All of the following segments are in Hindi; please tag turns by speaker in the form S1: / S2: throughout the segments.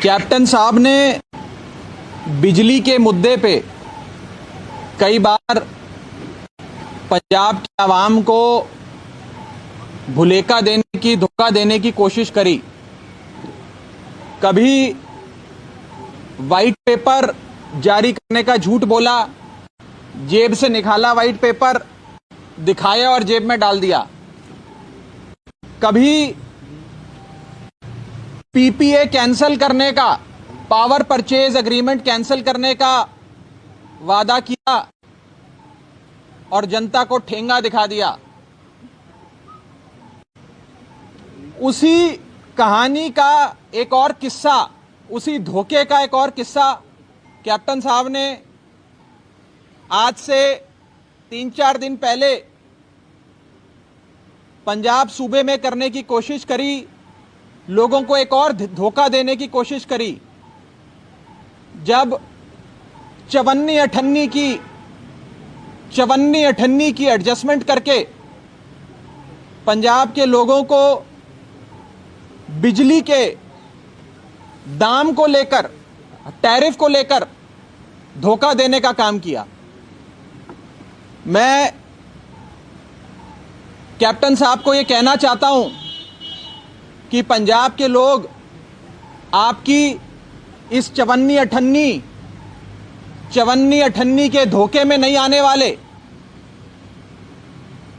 S1: कैप्टन साहब ने बिजली के मुद्दे पे कई बार पंजाब की आवाम को भुलेखा देने की, धोखा देने की कोशिश करी। कभी वाइट पेपर जारी करने का झूठ बोला, जेब से निकाला वाइट पेपर, दिखाया और जेब में डाल दिया। कभी पीपीए कैंसिल करने का, पावर परचेज एग्रीमेंट कैंसिल करने का वादा किया और जनता को ठेंगा दिखा दिया। उसी कहानी का एक और किस्सा, उसी धोखे का एक और किस्सा कैप्टन साहब ने आज से 3-4 दिन पहले पंजाब सूबे में करने की कोशिश करी। लोगों को एक और धोखा देने की कोशिश करी। जब 54-58 की एडजस्टमेंट करके पंजाब के लोगों को बिजली के दाम को लेकर, टैरिफ को लेकर धोखा देने का काम किया। मैं कैप्टन साहब को यह कहना चाहता हूं कि पंजाब के लोग आपकी इस 54-58 के धोखे में नहीं आने वाले।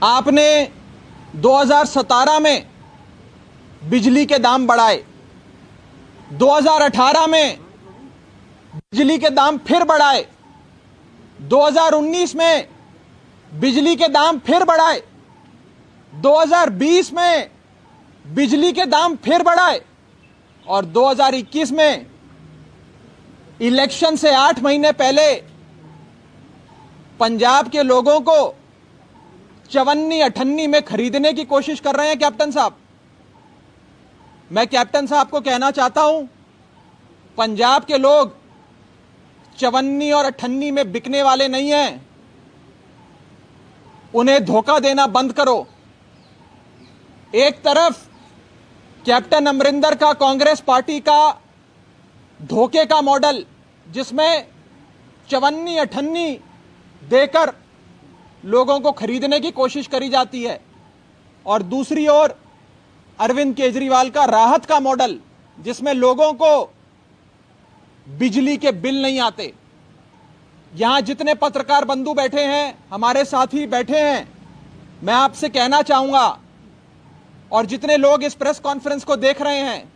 S1: आपने 2017 में बिजली के दाम बढ़ाए, 2018 में बिजली के दाम फिर बढ़ाए, 2019 में बिजली के दाम फिर बढ़ाए, 2020 में बिजली के दाम फिर बढ़ाए और 2021 में इलेक्शन से 8 महीने पहले पंजाब के लोगों को 54-58 में खरीदने की कोशिश कर रहे हैं कैप्टन साहब। मैं कैप्टन साहब को कहना चाहता हूं, पंजाब के लोग 54 और 58 में बिकने वाले नहीं हैं। उन्हें धोखा देना बंद करो। एक तरफ कैप्टन अमरिंदर का कांग्रेस पार्टी का धोखे का मॉडल, जिसमें 54-58 देकर लोगों को खरीदने की कोशिश करी जाती है, और दूसरी ओर अरविंद केजरीवाल का राहत का मॉडल, जिसमें लोगों को बिजली के बिल नहीं आते। यहां जितने पत्रकार बंधु बैठे हैं, हमारे साथी बैठे हैं, मैं आपसे कहना चाहूंगा, और जितने लोग इस प्रेस कॉन्फ्रेंस को देख रहे हैं,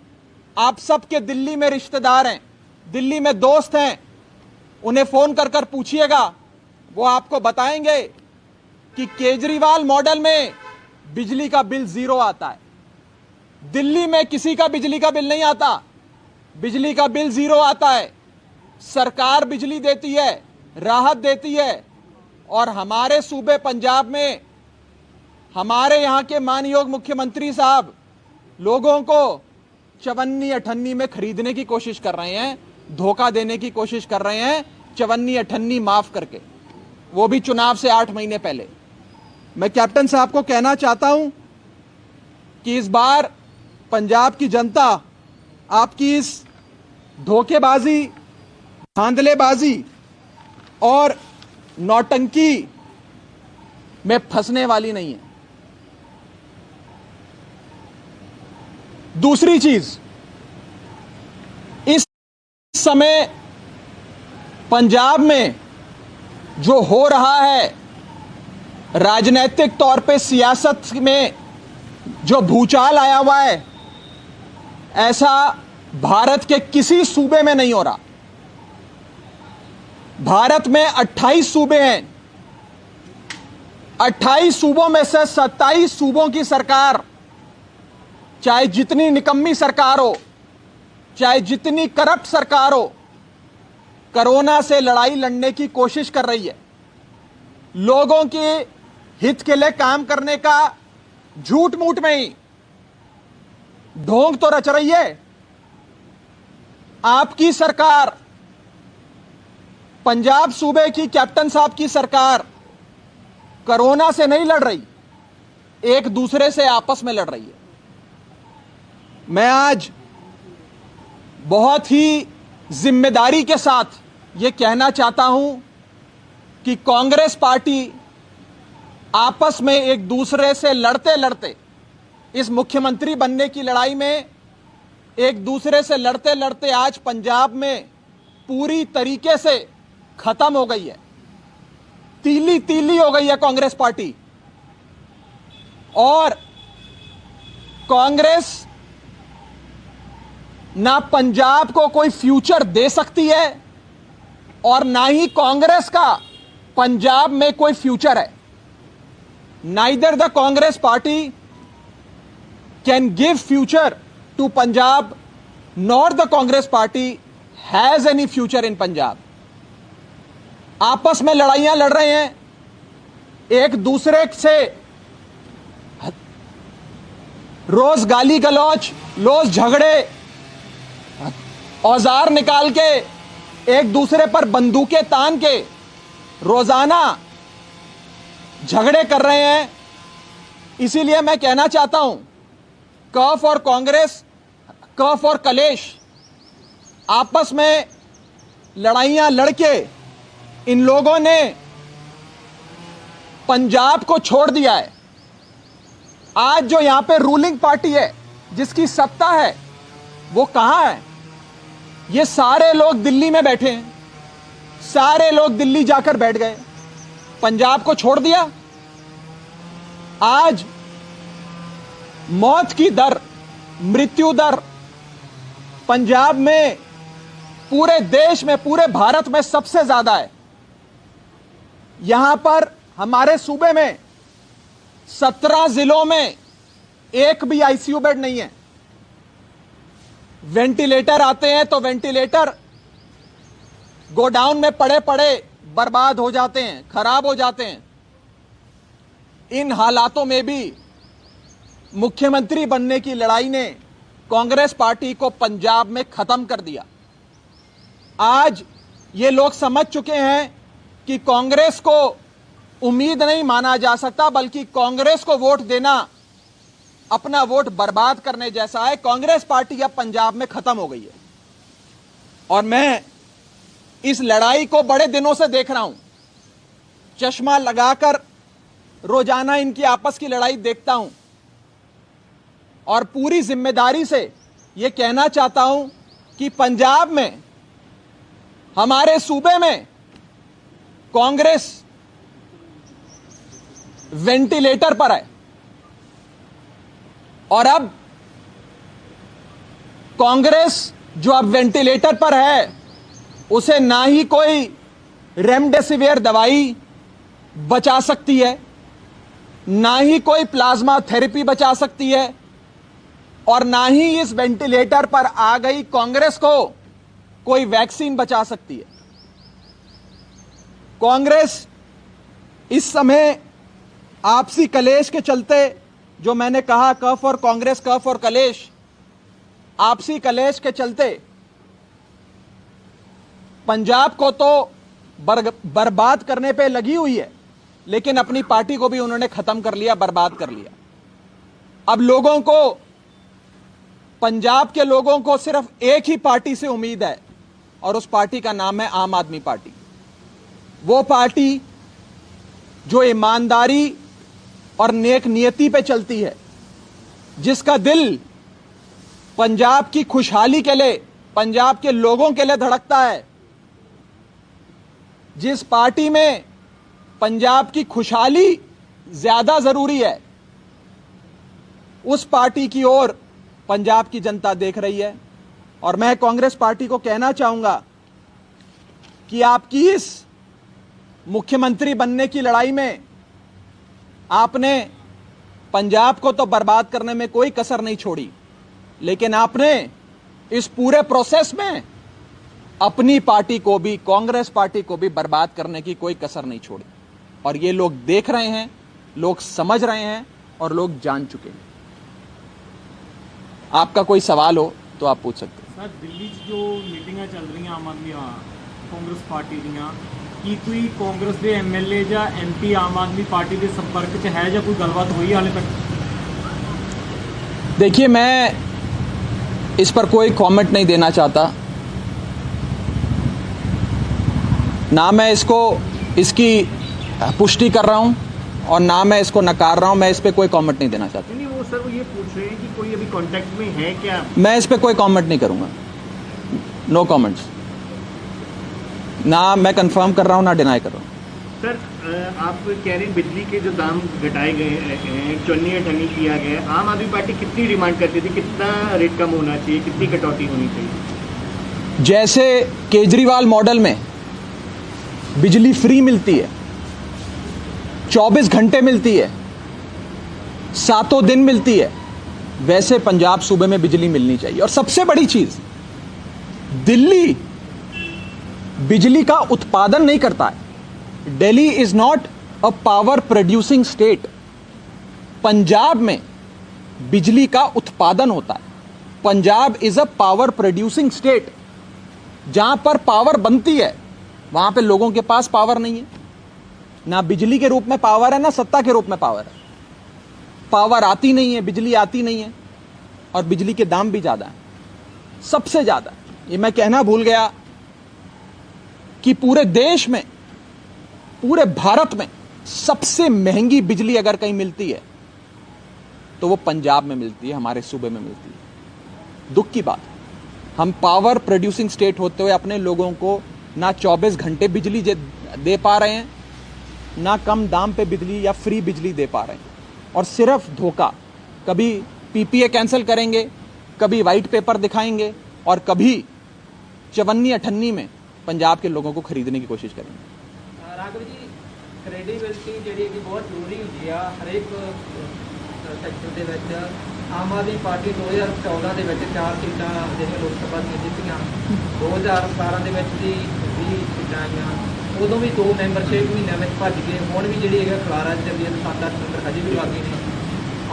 S1: आप सबके दिल्ली में रिश्तेदार हैं, दिल्ली में दोस्त हैं, उन्हें फोन कर कर पूछिएगा। वो आपको बताएंगे कि केजरीवाल मॉडल में बिजली का बिल 0 आता है। दिल्ली में किसी का बिजली का बिल नहीं आता, बिजली का बिल 0 आता है। सरकार बिजली देती है, राहत देती है, और हमारे सूबे पंजाब में हमारे यहां के माननीय मुख्यमंत्री साहब लोगों को 54-58 में खरीदने की कोशिश कर रहे हैं, धोखा देने की कोशिश कर रहे हैं, 54-58 माफ करके, वो भी चुनाव से 8 महीने पहले। मैं कैप्टन साहब को कहना चाहता हूं कि इस बार पंजाब की जनता आपकी इस धोखेबाजी, धांधलेबाजी और नौटंकी में फंसने वाली नहीं है। दूसरी चीज, इस समय पंजाब में जो हो रहा है, राजनीतिक तौर पे सियासत में जो भूचाल आया हुआ है, ऐसा भारत के किसी सूबे में नहीं हो रहा। भारत में 28 सूबे हैं, 28 सूबों में से 27 सूबों की सरकार, चाहे जितनी निकम्मी सरकार हो, चाहे जितनी करप्ट सरकार हो, कोरोना से लड़ाई लड़ने की कोशिश कर रही है। लोगों के हित के लिए काम करने का झूठ मूठ में ही ढोंग तो रच रही है। आपकी सरकार, पंजाब सूबे की कैप्टन साहब की सरकार, कोरोना से नहीं लड़ रही, एक दूसरे से आपस में लड़ रही है। मैं आज बहुत ही जिम्मेदारी के साथ ये कहना चाहता हूं कि कांग्रेस पार्टी आपस में एक दूसरे से लड़ते लड़ते, इस मुख्यमंत्री बनने की लड़ाई में एक दूसरे से लड़ते लड़ते आज पंजाब में पूरी तरीके से खत्म हो गई है। तीली तीली हो गई है कांग्रेस पार्टी। और कांग्रेस ना पंजाब को कोई फ्यूचर दे सकती है और ना ही कांग्रेस का पंजाब में कोई फ्यूचर है। Neither the Congress party can give future to Punjab nor the Congress party has any future in Punjab. आपस में लड़ाइयां लड़ रहे हैं, एक दूसरे से रोज गाली गलौज, रोज झगड़े, औजार निकाल के एक दूसरे पर बंदूकें तान के रोजाना झगड़े कर रहे हैं। इसीलिए मैं कहना चाहता हूं, क फॉर कांग्रेस, क फॉर कलेश। आपस में लड़ाइयां लड़के इन लोगों ने पंजाब को छोड़ दिया है। आज जो यहां पे रूलिंग पार्टी है, जिसकी सत्ता है, वो कहां है? ये सारे लोग दिल्ली में बैठे हैं, सारे लोग दिल्ली जाकर बैठ गए, पंजाब को छोड़ दिया। आज मौत की दर, मृत्यु दर पंजाब में पूरे देश में, पूरे भारत में सबसे ज्यादा है। यहां पर हमारे सूबे में 17 जिलों में एक भी आईसीयू बेड नहीं है। वेंटिलेटर आते हैं तो वेंटिलेटर गोडाउन में पड़े पड़े बर्बाद हो जाते हैं, खराब हो जाते हैं। इन हालातों में भी मुख्यमंत्री बनने की लड़ाई ने कांग्रेस पार्टी को पंजाब में खत्म कर दिया। आज ये लोग समझ चुके हैं कि कांग्रेस को उम्मीद नहीं माना जा सकता, बल्कि कांग्रेस को वोट देना अपना वोट बर्बाद करने जैसा है। कांग्रेस पार्टी अब पंजाब में खत्म हो गई है और मैं इस लड़ाई को बड़े दिनों से देख रहा हूं। चश्मा लगाकर रोजाना इनकी आपस की लड़ाई देखता हूं और पूरी जिम्मेदारी से यह कहना चाहता हूं कि पंजाब में, हमारे सूबे में कांग्रेस वेंटिलेटर पर है और अब कांग्रेस जो अब वेंटिलेटर पर है, उसे ना ही कोई रेमडेसिविर दवाई बचा सकती है, ना ही कोई प्लाज्मा थेरेपी बचा सकती है और ना ही इस वेंटिलेटर पर आ गई कांग्रेस को कोई वैक्सीन बचा सकती है। कांग्रेस इस समय आपसी कलेश के चलते, जो मैंने कहा क फॉर कांग्रेस, क फॉर कलेश, आपसी कलेश के चलते पंजाब को तो बर्बाद करने पे लगी हुई है, लेकिन अपनी पार्टी को भी उन्होंने खत्म कर लिया, बर्बाद कर लिया। अब लोगों को, पंजाब के लोगों को सिर्फ एक ही पार्टी से उम्मीद है और उस पार्टी का नाम है आम आदमी पार्टी। वो पार्टी जो ईमानदारी और नेक नियति पे चलती है, जिसका दिल पंजाब की खुशहाली के लिए, पंजाब के लोगों के लिए धड़कता है, जिस पार्टी में पंजाब की खुशहाली ज्यादा जरूरी है, उस पार्टी की ओर पंजाब की जनता देख रही है। और मैं कांग्रेस पार्टी को कहना चाहूंगा कि आपकी इस मुख्यमंत्री बनने की लड़ाई में आपने पंजाब को तो बर्बाद करने में कोई कसर नहीं छोड़ी, लेकिन आपने इस पूरे प्रोसेस में अपनी पार्टी को भी, कांग्रेस पार्टी को भी बर्बाद करने की कोई कसर नहीं छोड़ी। और ये लोग देख रहे हैं, लोग समझ रहे हैं और लोग जान चुके हैं। आपका कोई सवाल हो तो आप पूछ सकते हैं।
S2: सर, दिल्ली जो मीटिंगां चल रही आम आदमी कांग्रेस पार्टी दियां, की कोई कांग्रेस के MLA या MP आम आदमी पार्टी के संपर्क च है या कोई गलबात हुई हाले तक?
S1: देखिए, मैं 1 महीने पहले, 2 महीने पहले, 3 महीने पहले, 4 महीने पहले, 5 महीने पहले, 6 महीने पहले, 1 साल पहले, 2 साल पहले, 3 साल पहले, 4 साल पहले, 5 साल पहले, 6 साल पहले इस पर कोई कमेंट नहीं देना चाहता, ना मैं इसकी पुष्टि कर रहा हूं और ना मैं इसको नकार रहा हूं। मैं इस पर कोई कमेंट नहीं देना चाहता।
S2: नहीं, वो सर वो ये पूछ रहे हैं कि कोई अभी कांटेक्ट में है क्या?
S1: मैं इस पर कोई कमेंट नहीं करूंगा, नो कमेंट्स। ना मैं कंफर्म कर रहा हूं ना डिनाई कर रहा हूं।
S2: सर आप कह रहे हैं बिजली के जो दाम घटाए गए हैं, चुन्नी अठन्नी किया गया है, आम आदमी पार्टी कितनी डिमांड करती थी, कितना रेट कम होना चाहिए, कितनी कटौती होनी चाहिए?
S1: जैसे केजरीवाल मॉडल में बिजली फ्री मिलती है, 24 घंटे मिलती है, 7 दिन मिलती है, वैसे पंजाब सूबे में बिजली मिलनी चाहिए। और सबसे बड़ी चीज, दिल्ली बिजली का उत्पादन नहीं करता है। Delhi is not a power producing state. Punjab में बिजली का उत्पादन होता है। Punjab is a power producing state. जहां पर पावर बनती है वहां पे लोगों के पास पावर नहीं है, ना बिजली के रूप में पावर है, ना सत्ता के रूप में पावर है। पावर आती नहीं है, बिजली आती नहीं है, और बिजली के दाम भी ज्यादा हैं, सबसे ज्यादा। ये मैं कहना भूल गया कि पूरे देश में, पूरे भारत में सबसे महंगी बिजली अगर कहीं मिलती है तो वो पंजाब में मिलती है, हमारे सूबे में मिलती है। दुख की बात, हम पावर प्रोड्यूसिंग स्टेट होते हुए अपने लोगों को ना 24 घंटे बिजली दे पा रहे हैं, ना कम दाम पे बिजली या फ्री बिजली दे पा रहे हैं, और सिर्फ धोखा। कभी पीपीए कैंसिल करेंगे, कभी वाइट पेपर दिखाएंगे, और कभी चवन्नी अठन्नी में पंजाब के लोगों को खरीदने की कोशिश करेंगे।
S3: राघव जी, क्रेडिबिलिटी ਜਿਹੜੀ ਕਿ ਬਹੁਤ ਜ਼ਰੂਰੀ ਹੁੰਦੀ ਆ ਹਰੇਕ ਸੈਕਟਰ ਦੇ ਵਿੱਚ। ਆਮ ਆਦਮੀ ਪਾਰਟੀ 2014 ਦੇ ਵਿੱਚ 4 ਸੀਟਾਂ ਜਿਹੜੀਆਂ ਲੋਕ ਸਭਾ ਦੀਆਂ ਜਿੱਤੀਆਂ, 2017 ਦੇ ਵਿੱਚ ਵੀ 20 ਸੀਟਾਂ ਆਈਆਂ, ਉਦੋਂ ਵੀ 2 ਮੈਂਬਰ 6 ਮਹੀਨਿਆਂ ਵਿੱਚ ਭੱਜ ਗਏ। ਹੁਣ ਵੀ ਜਿਹੜੀ ਹੈਗਾ ਖਲਾਰਾ ਚੱਲੀ ਹੈ, 7-8 ਮੈਂਬਰ ਹਜੇ ਵੀ ਬਾਕੀ ਨੇ।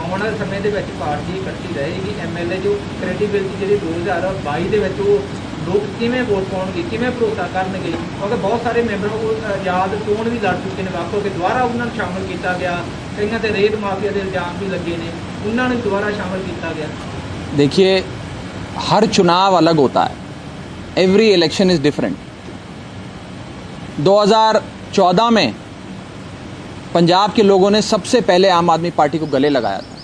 S3: ਆਉਣ ਵਾਲੇ ਸਮੇਂ ਦੇ ਵਿੱਚ ਪਾਰਟੀ ਇਕੱਠੀ ਰਹੇਗੀ। ਐਮਐਲਏ ਜੋ ਕ੍ਰੈਡੀਬਿਲਿਟੀ ਜਿਹੜੀ 2022 ਦੇ ਵਿੱਚ ਉਹ ਲੋਕ ਕਿਵੇਂ ਵੋਟ ਪਾਉਣਗੇ, ਕਿਵੇਂ ਭਰੋਸਾ ਕਰਨਗੇ, ਕਿਉਂਕਿ ਬਹੁਤ ਸਾਰੇ ਮੈਂਬਰਾਂ ਕੋਲ ਆਜ਼ਾਦ ਚੋਣ ਵੀ ਲੜ ਚੁੱਕੇ ਨੇ ਵੱਖ ਹੋ ਕੇ, ਦੁਬਾਰਾ ਉਹਨਾਂ ਨੂੰ ਸ਼ਾਮਲ ਕੀਤਾ ਗਿਆ। ਕਈਆਂ ਤੇ ਰੇਤ ਮਾਫੀਆ ਦੇ ਇਲਜ਼ਾਮ ਵੀ ਲੱਗੇ ਨੇ, ਉਹਨਾਂ ਨੂੰ ਦੁਬਾਰਾ ਸ਼ਾਮਲ ਕੀਤਾ ਗਿਆ।
S1: देखिए, हर चुनाव अलग होता है, एवरी इलेक्शन इज डिफरेंट। 2014 में पंजाब के लोगों ने सबसे पहले आम आदमी पार्टी को गले लगाया था।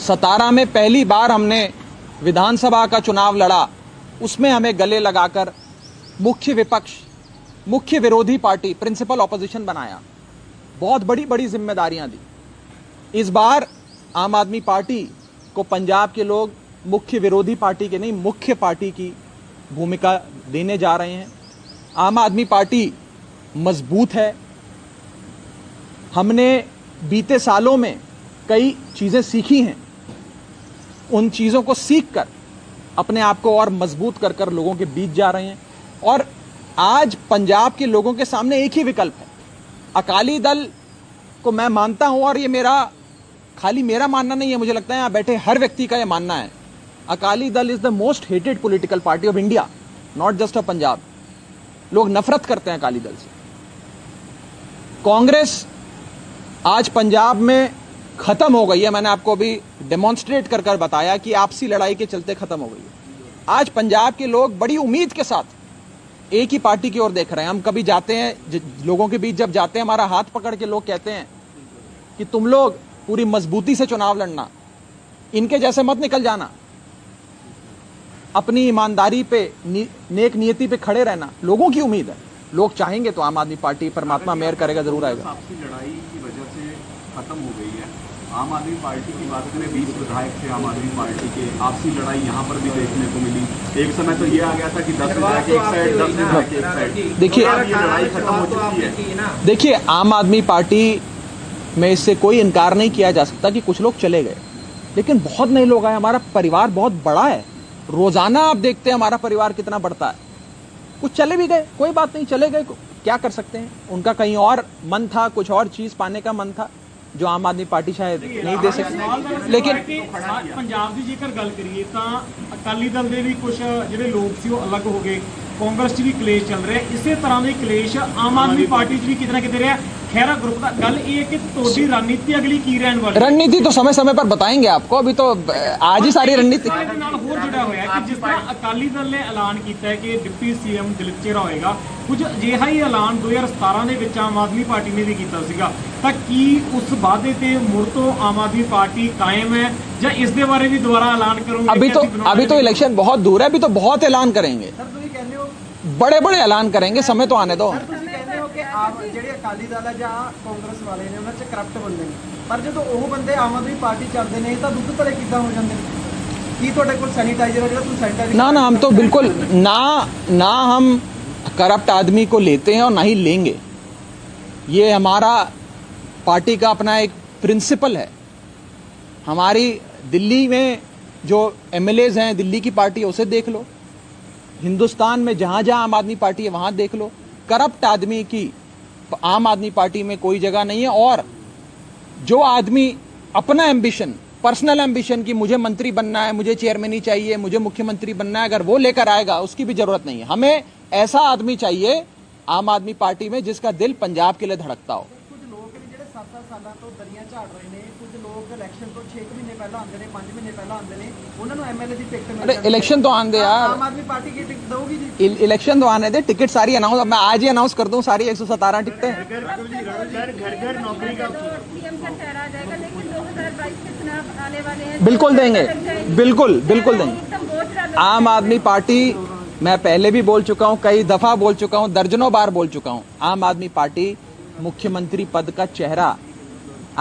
S1: 17 में पहली बार हमने विधानसभा का चुनाव लड़ा, उसमें हमें गले लगाकर मुख्य विपक्ष, मुख्य विरोधी पार्टी, प्रिंसिपल ऑपोजिशन बनाया, बहुत बड़ी बड़ी जिम्मेदारियां दी। इस बार आम आदमी पार्टी को पंजाब के लोग मुख्य विरोधी पार्टी के नहीं, मुख्य पार्टी की भूमिका देने जा रहे हैं। आम आदमी पार्टी मजबूत है। हमने बीते सालों में कई चीजें सीखी हैं, उन चीजों को सीखकर अपने आप को और मजबूत कर कर लोगों के बीच जा रहे हैं। और आज पंजाब के लोगों के सामने एक ही विकल्प है। अकाली दल को मैं मानता हूं, और ये खाली मेरा मानना नहीं है, मुझे लगता है यहां बैठे हर व्यक्ति का यह मानना है, Akali Dal is the most hated political party of India, not just of Punjab. लोग नफरत करते हैं अकाली दल से। कांग्रेस आज पंजाब में खत्म हो गई है। मैंने आपको अभी डेमोन्स्ट्रेट कर कर बताया कि आपसी लड़ाई के चलते खत्म हो गई है। आज पंजाब के लोग बड़ी उम्मीद के साथ एक ही पार्टी की ओर देख रहे हैं। हम कभी जाते हैं, लोगों के बीच जब जाते हैं, हमारा हाथ पकड़ के लोग कहते हैं कि तुम लोग पूरी मजबूती से चुनाव लड़ना, इनके जैसे मत निकल जाना, अपनी ईमानदारी पे, नेक नियति पे खड़े रहना। लोगों की उम्मीद है, लोग चाहेंगे तो आम आदमी पार्टी, परमात्मा मेहर करेगा, जरूर आएगा।
S4: आपसी लड़ाई की वजह से खत्म हो गई है। आम आदमी पार्टी की बात करें, 20 विधायक थे आम आदमी पार्टी के, आपसी लड़ाई यहाँ पर भी देखने को मिली। एक समय तो ये आ गया था कि 10 विधायक एक साइड, 10 विधायक एक साइड।
S1: देखिए,
S4: ये लड़ाई खत्म हो चुकी है।
S1: देखिए, आम आदमी पार्टी में इससे कोई इनकार नहीं किया जा सकता कि कुछ लोग चले गए, लेकिन बहुत नए लोग आए। हमारा परिवार बहुत बड़ा है, रोजाना आप देखते हैं हमारा परिवार कितना बढ़ता है। कुछ चले भी गए, कोई बात नहीं, चले गए, क्या कर सकते हैं। उनका कहीं और मन था, कुछ और चीज पाने का मन था जो आम आदमी पार्टी शायद नहीं दे सकती। लेकिन
S2: पंजाब की जेकर गल करिए तो अकाली दल के भी कुछ ਜਿਹੜੇ ਲੋਕ ਸੀ ਉਹ ਅਲੱਗ ਹੋ ਗਏ,
S5: ਕਾਂਗਰਸ 'ਚ ਵੀ ਕਲੇਸ਼ ਚੱਲ ਰਿਹਾ, ਇਸੇ ਤਰ੍ਹਾਂ ਦੇ ਕਲੇਸ਼ ਆਮ ਆਦਮੀ ਪਾਰਟੀ 'ਚ ਵੀ ਕਿਤੇ ਨਾ ਕਿਤੇ ਰਿਹਾ। ਖੈਰਾ ग्रुप का गल ये है कि ਤੁਹਾਡੀ रणनीति अगली की रहने वाली
S1: रणनीति तो समय समय पर बताएंगे आपको, अभी तो आज ही सारी रणनीति
S5: ਨਾਲ ਹੋਰ ਜੁੜਿਆ ਹੋਇਆ ਹੈ ਕਿ ਜਿਸ ਤਰ੍ਹਾਂ ਅਕਾਲੀ ਦਲ ਨੇ ਐਲਾਨ ਕੀਤਾ ਹੈ ਕਿ ਡਿਪਟੀ ਸੀਐਮ ਦਲੀਪ ਚੇਹਰਾ ਹੋਏਗਾ, ਕੁਝ ਅਜਿਹਾ ਹੀ ਐਲਾਨ 2017 ਦੇ ਵਿੱਚ ਆਮ ਆਦਮੀ ਪਾਰਟੀ ਨੇ ਵੀ ਕੀਤਾ ਸੀਗਾ, ਤਾਂ ਕੀ ਉਸ ਵਾਅਦੇ ਤੇ ਮੁੜ ਤੋਂ ਆਮ ਆਦਮੀ ਪਾर्टी कायम है ਜਾਂ ਇਸ ਦੇ ਬਾਰੇ ਵੀ ਦੁਬਾਰਾ ਐਲਾਨ ਕਰੋਗੇ?
S1: अभी तो इलेक्शन बहुत दूर है, अभी तो बहुत ऐलान करेंगे, बड़े बड़े ऐलान करेंगे, समय तो आने दो।
S6: ਕਹਿੰਦੇ ਹੋ ਕਿ ਆਪ ਜਿਹੜੇ ਅਕਾਲੀ ਦਲ ਹੈ ਜਾਂ ਕਾਂਗਰਸ ਵਾਲੇ ਨੇ ਉਹਨਾਂ 'ਚ ਕਰਪਟ ਬੰਦੇ ਨੇ, ਪਰ ਜਦੋਂ ਉਹ ਬੰਦੇ ਆਮ ਆਦਮੀ ਪਾਰਟੀ ਚੱਲਦੇ ਨੇ ਤਾਂ ਦੁੱਧ ਭਲੇ ਕਿੱਦਾਂ ਹੋ ਜਾਂਦੇ ਨੇ? ਕੀ ਤੁਹਾਡੇ ਕੋਲ ਸੈਨੀਟਾਈਜ਼ਰ ਹੈ ਜਿਹੜਾ ਤੁਸੀਂ ਸੈਨੀਟਾਈਜ਼ਰ?
S1: ना हम तो बिल्कुल ना हम करप्ट आदमी को लेते हैं और ना ही लेंगे। ये हमारा पार्टी का अपना एक प्रिंसिपल है। हमारी दिल्ली में जो एमएलएज हैं, दिल्ली की पार्टी है, उसे देख लो, हिंदुस्तान में जहां जहां आम आदमी पार्टी है वहां देख लो, करप्ट आदमी की आम आदमी पार्टी में कोई जगह नहीं है। और जो आदमी अपना एम्बिशन, पर्सनल एम्बिशन की मुझे मंत्री बनना है, मुझे चेयरमैन ही चाहिए, मुझे मुख्यमंत्री बनना है, अगर वो लेकर आएगा उसकी भी जरूरत नहीं है। हमें ऐसा आदमी चाहिए आम आदमी पार्टी में जिसका दिल पंजाब के लिए धड़कता हो।
S6: ਕੁਝ ਲੋਕ ਨੇ ਜਿਹੜੇ 7-7 ਸਾਲਾਂ ਤੋਂ ਦਰੀਆਂ ਝਾੜ ਰਹੇ ਨੇ, ਕੁਝ ਲੋਕ ਇਲੈਕਸ਼ਨ ਤੋਂ 6 ਮਹੀਨੇ ਪਹਿਲਾਂ ਆਉਂਦੇ ਨੇ, 5 ਮਹੀਨੇ ਪਹਿਲਾਂ ਆਉਂਦੇ ਨੇ, ਉਹਨਾਂ ਨੂੰ ਐਮਐਲਏ ਦੀ ਟਿਕਟ ਮਿਲ
S1: अरे
S6: ਜਾਂਦੀ है।
S1: इलेक्शन तो आने दे यार,
S6: ਆਮ ਆਦਮੀ ਪਾर्टी की टिकट दोगी जी?
S1: इलेक्शन तो आने दे, टिकट सारी अनाउंस, मैं आज ही अनाउंस कर दूं सारी 117 टिकटें।
S2: घर घर नौकरी का
S7: पीएम का ठहरा जाएगा, लेकिन 2022 के चुनाव आने वाले हैं,
S1: बिल्कुल देंगे, बिल्कुल बिल्कुल देंगे।
S7: एकदम वोट डालो।
S1: आम आदमी पार्टी, मैं पहले भी बोल चुका हूं, कई दफा बोल चुका हूं, दर्जनों बार बोल चुका हूं, आम आदमी पार्टी मुख्यमंत्री पद का चेहरा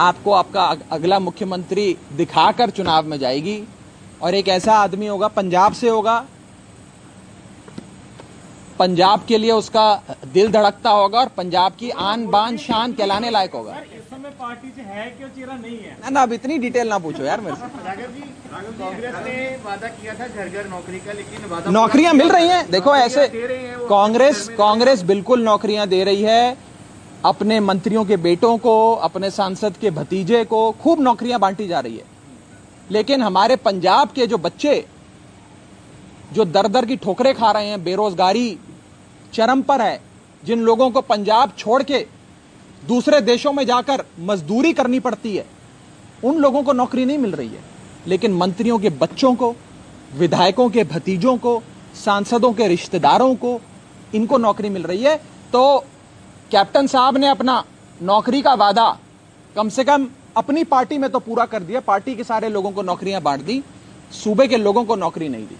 S1: आपको आपका अगला मुख्यमंत्री दिखाकर चुनाव में जाएगी। और एक ऐसा आदमी होगा, पंजाब से होगा, पंजाब के लिए उसका दिल धड़कता होगा और पंजाब की आन बान शान कहलाने लायक होगा।
S5: इस समय पार्टी 'ਚ है कि चेहरा नहीं है?
S1: ना अब इतनी डिटेल ना पूछो यार मेरे से।
S2: राघव जी, कांग्रेस ने वादा किया था घर घर नौकरी का, लेकिन वादा
S1: नौकरियां मिल रही हैं, देखो ऐसे
S2: दे रहे हैं वो।
S1: कांग्रेस बिल्कुल नौकरियां दे रही है, अपने मंत्रियों के बेटों को, अपने सांसद के भतीजे को खूब नौकरियां बांटी जा रही है। लेकिन हमारे पंजाब के जो बच्चे जो दर दर की ठोकरें खा रहे हैं, बेरोजगारी चरम पर है, जिन लोगों को पंजाब छोड़ के दूसरे देशों में जाकर मजदूरी करनी पड़ती है, उन लोगों को नौकरी नहीं मिल रही है। लेकिन मंत्रियों के बच्चों को, विधायकों के भतीजों को, सांसदों के रिश्तेदारों को, इनको नौकरी मिल रही है। तो कैप्टन साहब ने अपना नौकरी का वादा कम से कम अपनी पार्टी में तो पूरा कर दिया, पार्टी के सारे लोगों को नौकरियां बांट दी, सूबे के लोगों को नौकरी नहीं दी।